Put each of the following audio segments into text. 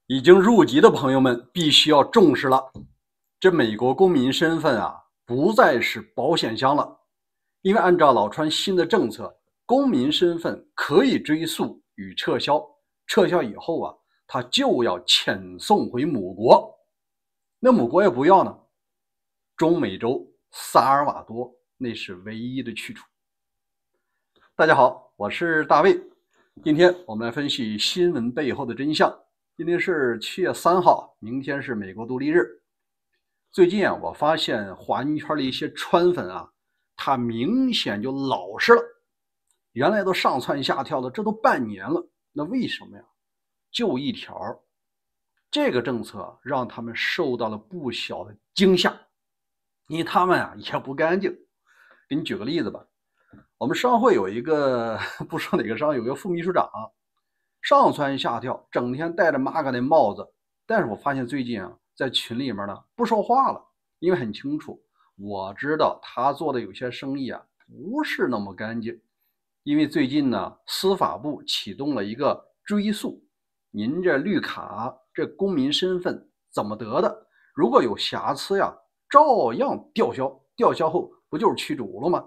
已经入籍的朋友们必须要重视了，这美国公民身份啊，不再是保险箱了，因为按照老川新的政策，公民身份可以追溯与撤销，撤销以后啊，他就要遣送回母国，那母国也不要呢，中美洲萨尔瓦多那是唯一的去处。大家好，我是大卫，今天我们来分析新闻背后的真相。今天是7月3号，明天是美国独立日。最近啊，我发现华人圈的一些川粉啊，他明显就老实了。原来都上蹿下跳的，这都半年了，那为什么呀？就一条，这个政策让他们受到了不小的惊吓，因为他们啊也不干净。给你举个例子吧。我们商会有一个不说哪个商，有个副秘书长，上蹿下跳，整天戴着马嘎的帽子。但是我发现最近啊，在群里面呢不说话了，因为很清楚，我知道他做的有些生意啊不是那么干净。因为最近呢，司法部启动了一个追溯，您这绿卡这公民身份怎么得的？如果有瑕疵呀，照样吊销，吊销后不就是驱逐了吗？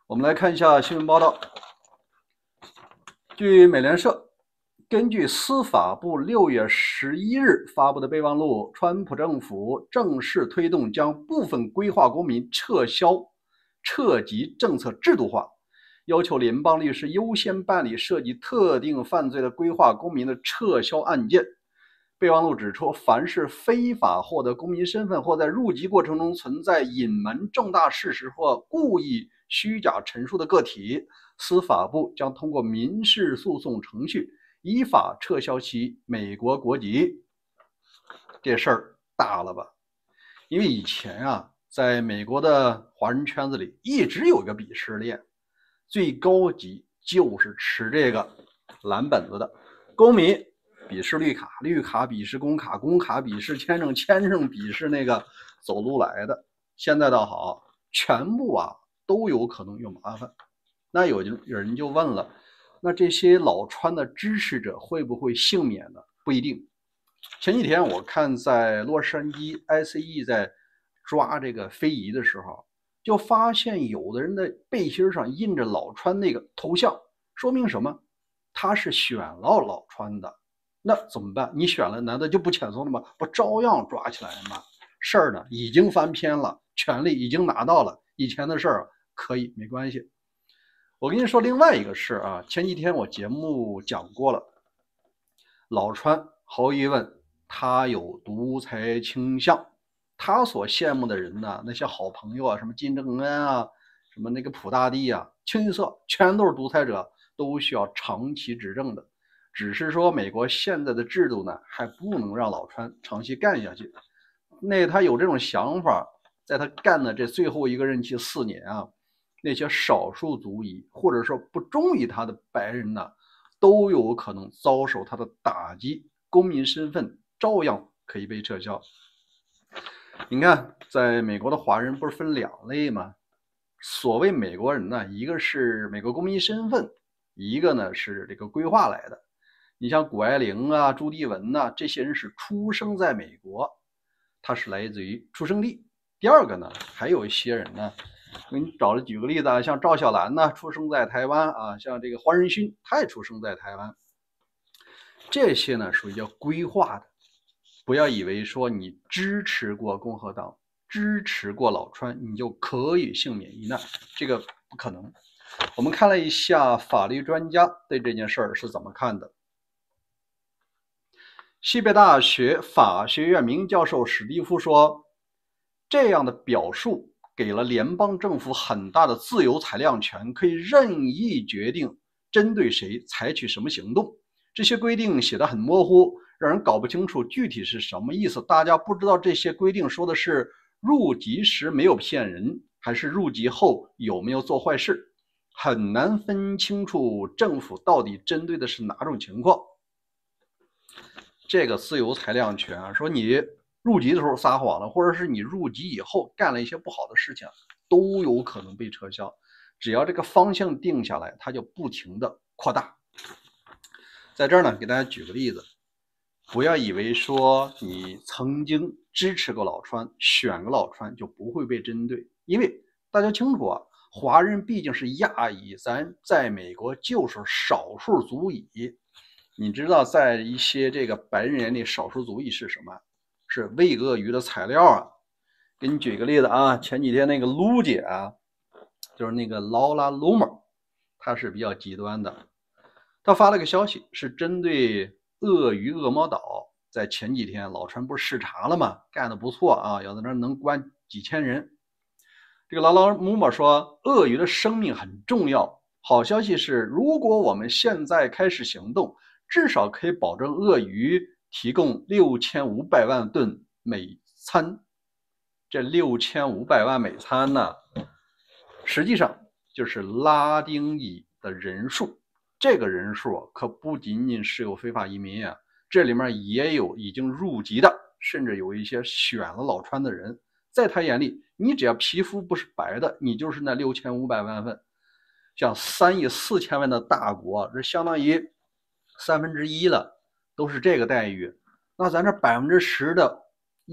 我们来看一下新闻报道。据美联社，根据司法部6月11日发布的备忘录，川普政府正式推动将部分规划公民撤籍政策制度化，要求联邦律师优先办理涉及特定犯罪的规划公民的撤销案件。备忘录指出，凡是非法获得公民身份或在入籍过程中存在隐瞒重大事实或故意虚假陈述的个体，司法部将通过民事诉讼程序依法撤销其美国国籍。这事儿大了吧？因为以前啊，在美国的华人圈子里一直有一个鄙视链，最高级就是持这个蓝本子的公民鄙视绿卡，绿卡鄙视工卡，工卡鄙视签证，签证鄙视那个走路来的。现在倒好，全部啊都有可能有麻烦。那有人就问了，那这些老川的支持者会不会幸免呢？不一定。前几天我看在洛杉矶 ICE 在抓这个非遗的时候，就发现有的人的背心上印着老川那个头像，说明什么？他是选了老川的。那怎么办？你选了，难道就不遣送了吗？不照样抓起来吗？事儿呢已经翻篇了，权利已经拿到了，以前的事儿可以没关系。我跟你说另外一个事啊，前几天我节目讲过了，老川毫无疑问他有独裁倾向，他所羡慕的人呢，那些好朋友啊，什么金正恩啊，什么那个普大帝啊，清一色全都是独裁者，都需要长期执政的。只是说美国现在的制度呢，还不能让老川长期干下去。那他有这种想法，在他干的这最后一个任期4年啊，那些少数族裔或者说不忠于他的白人呢，都有可能遭受他的打击，公民身份照样可以被撤销。你看，在美国的华人不是分2类吗？所谓美国人呢，一个是美国公民身份，一个呢是这个规划来的。你像谷爱凌啊、朱棣文呐，这些人是出生在美国，他是来自于出生地。第二个呢，还有一些人呢，给你举个例子啊，像赵小兰呢，出生在台湾啊，像这个黄仁勋，他也出生在台湾。这些呢属于叫规划的，不要以为说你支持过共和党，支持过老川，你就可以幸免于难，这个不可能。我们看了一下法律专家对这件事儿是怎么看的。西北大学法学院名教授史蒂夫说，这样的表述给了联邦政府很大的自由裁量权，可以任意决定针对谁采取什么行动。这些规定写得很模糊，让人搞不清楚具体是什么意思。大家不知道这些规定说的是入籍时没有骗人，还是入籍后有没有做坏事，很难分清楚政府到底针对的是哪种情况。这个自由裁量权啊，说你入籍的时候撒谎了，或者是你入籍以后干了一些不好的事情，都有可能被撤销。只要这个方向定下来，它就不停的扩大。在这儿呢，给大家举个例子，不要以为说你曾经支持过老川，选个老川就不会被针对，因为大家清楚啊，华人毕竟是亚裔，咱在美国就是少数族裔。你知道，在一些这个白人眼里，少数族裔是什么？是喂鳄鱼的材料啊！给你举个例子啊，前几天那个卢姐啊，就是那个劳拉·卢默，她是比较极端的。她发了个消息，是针对鳄鱼恶魔岛，在前几天老川不是视察了吗？干得不错啊，有的人能关几千人。这个劳拉·卢默说，鳄鱼的生命很重要。好消息是，如果我们现在开始行动，至少可以保证鳄鱼提供6500万吨每餐。这6500万美餐呢，实际上就是拉丁裔的人数。这个人数可不仅仅是有非法移民啊，这里面也有已经入籍的，甚至有一些选了老川的人。在他眼里，你只要皮肤不是白的，你就是那6500万份。像3亿4千万的大国，这相当于1/3了，都是这个待遇。那咱这10%的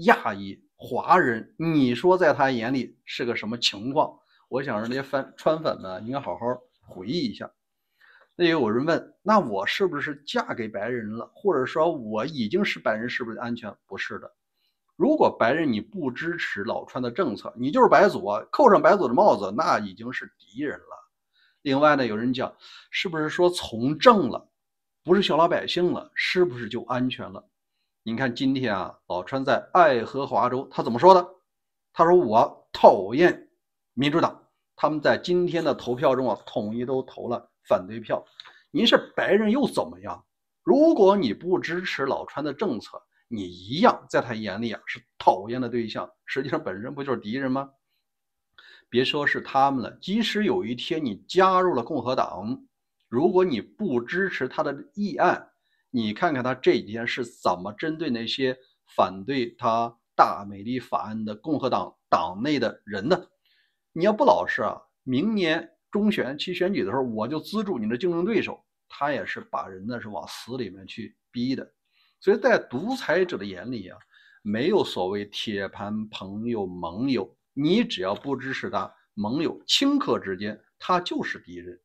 亚裔华人，你说在他眼里是个什么情况？我想让这些川粉呢，应该好好回忆一下。那也有人问，那我是不是嫁给白人了？或者说我已经是白人，是不是安全？不是的。如果白人你不支持老川的政策，你就是白左啊，扣上白左的帽子，那已经是敌人了。另外呢，有人讲，是不是说从政了，不是小老百姓了，是不是就安全了？你看今天啊，老川在爱荷华州他怎么说的？他说我讨厌民主党，他们在今天的投票中啊，统一都投了反对票。您是白人又怎么样？如果你不支持老川的政策，你一样在他眼里啊是讨厌的对象，实际上本身不就是敌人吗？别说是他们了，即使有一天你加入了共和党，如果你不支持他的议案，你看看他这几天是怎么针对那些反对他大美丽法案的共和党党内的人呢？你要不老实啊，明年中选期选举的时候，我就资助你的竞争对手，他也是把人呢是往死里面去逼的。所以在独裁者的眼里啊，没有所谓铁盘朋友盟友，你只要不支持他，盟友顷刻之间他就是敌人。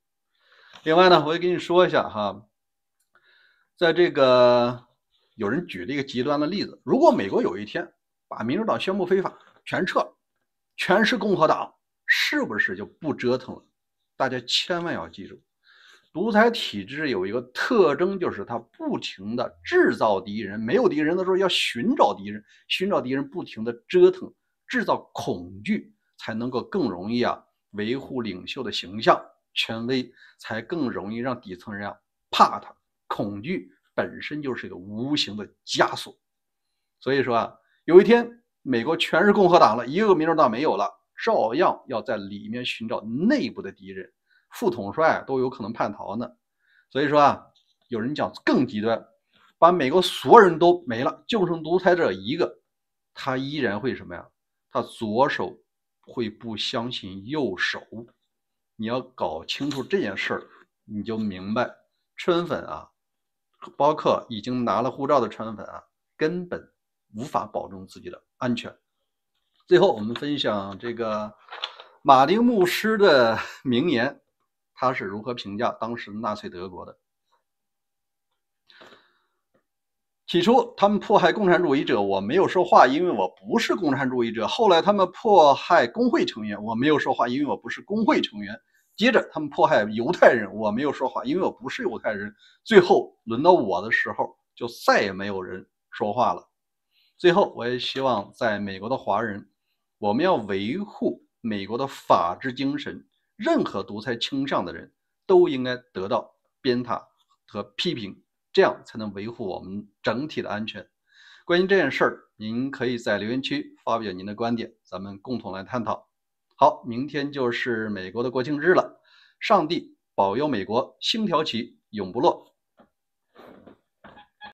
另外呢，我也跟你说一下哈，在这个有人举了一个极端的例子，如果美国有一天把民主党宣布非法，全撤，全是共和党，是不是就不折腾了？大家千万要记住，独裁体制有一个特征，就是它不停的制造敌人，没有敌人的时候要寻找敌人，寻找敌人，不停的折腾，制造恐惧，才能够更容易啊维护领袖的形象权威，才更容易让底层人啊怕他。恐惧本身就是一个无形的枷锁。所以说啊，有一天美国全是共和党了，一个民主党没有了，照样要在里面寻找内部的敌人，副统帅都有可能叛逃呢。所以说啊，有人讲更极端，把美国所有人都没了，就剩独裁者一个，他依然会什么呀？他左手会不相信右手。你要搞清楚这件事儿，你就明白川粉啊，包括已经拿了护照的川粉啊，根本无法保证自己的安全。最后我们分享这个马丁牧师的名言，他是如何评价当时纳粹德国的。起初他们迫害共产主义者，我没有说话，因为我不是共产主义者。后来他们迫害工会成员，我没有说话，因为我不是工会成员。接着他们迫害犹太人，我没有说话，因为我不是犹太人。最后轮到我的时候，就再也没有人说话了。最后我也希望在美国的华人，我们要维护美国的法治精神，任何独裁倾向的人都应该得到鞭挞和批评，这样才能维护我们整体的安全。关于这件事儿，您可以在留言区发表您的观点，咱们共同来探讨。好，明天就是美国的国庆日了，上帝保佑美国，星条旗永不落。